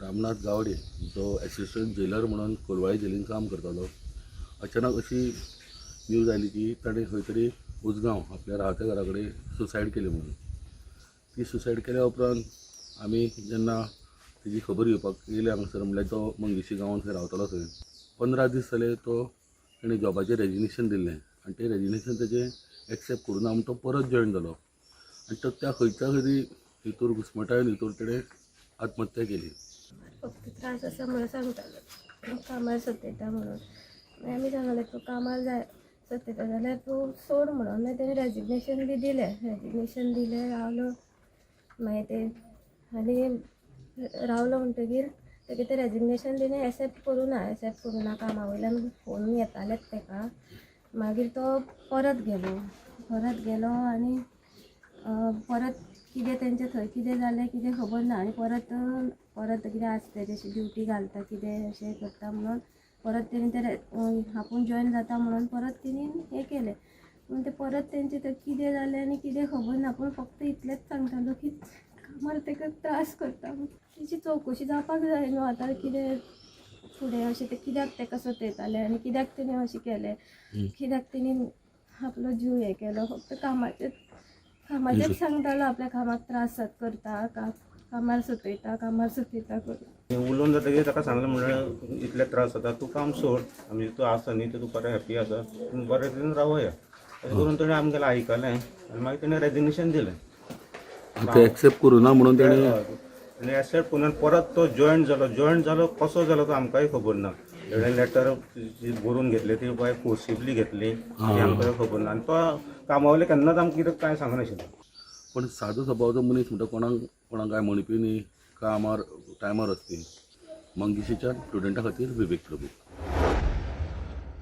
रामनाथ गावडे जो assistant jailer म्हणून कोलवाळे जेलीन काम करतालो. अचानक अशी न्यूज आली की ताणें खंय तरी उजगांव आपल्या राहत्या घरा कडेन सुसायड केली म्हणून. ती सुसायड केल्या उपरांत आमी जेन्ना तेजी खबर घेवपाक गेले हांगासर, म्हणल्यार तो मंगेशी गांवांत थंय रावतालो. थंय 15 दीस जाले तो ताणें जॉबाचें रेजिग्नेशन दिल्लें आनी तें रेजिग्नेशन तेजें एक्सेप्ट करूना म्हणून तो परत जॉयन जालो आनी तो त्या खंयच्या तरी हितूर घुस्मटायेन हितूर तेणें आत्महत्या केली. फक्त त्रास आसा म्हणून सांगतालो, कामार सतयता म्हणून. मागीर आमी सांगलें तूं कामार जाय सतयता जाल्यार तूं सोड म्हणून. मागीर तेणें रेजिग्नेशन बी दिलें. रेजिग्नेशन दिलें, रावलो. मागीर ते आनी रावलो म्हणटगीर तेगे तें रेजिग्नेशन तेणें एक्सेप्ट करूना कामा वयल्यान फोन येतालेच तेका. मागीर तो परत गेलो आनी परत कितें तेंचें थंय कितें जालें कितें खबर ना. आनी परत कितें आसता तेची ड्युटी घालता कितें अशें करता म्हणून परत तेणें तें आपूण जॉयन जाता म्हणून परत तेणीन हें केलें. पूण तें परत तेंचें थंय कितें जालें आनी कितें खबर ना. पूण फक्त इतलेंच सांगतालो की कामार तेका त्रास करता. तेची चवकशी जावपाक जाय न्हू आतां कितें फुडें अशें तें कित्याक तेका सतयतालें आनी कित्याक तेणें अशें केलें, कित्याक तेणीन आपलो जीव हें केलो. फक्त कामाचेंच सांगतालो आपल्या कामाक त्रास करता, कामार सतयता करून. उलोवन जातकीर ताका सांगलें म्हणल्यार इतले त्रास जाता, तूं काम सोड, आमी तूं आसा न्ही तूं बरें हॅप्पी आसा, तूं बरें तरेन रावया. अशें करून ताणें आमगेलें आयकलें आनी मागीर ताणें रेजिग्नेशन दिलें. ते एक्सेप्ट करूना म्हणून तेणें आनी एक्सेप्ट करून परत तो जॉयन जालो कसो जालो तो आमकांय खबर ना. तेणें लेटर बरोवन घेतली ती बाय फोर्सिबली घेतली ती आमकां खबर ना. आनी तो कामा वयले केन्नाच आमकां कितें कांय सांगनाशिल्लो. पण सादो स्वभावाचो मनीस म्हणटा कोणाक काय म्हणपी न्ही, कामार टायमार वचपी. मंगेशीच्या स्टुडंटा खातीर विवेक प्रभू.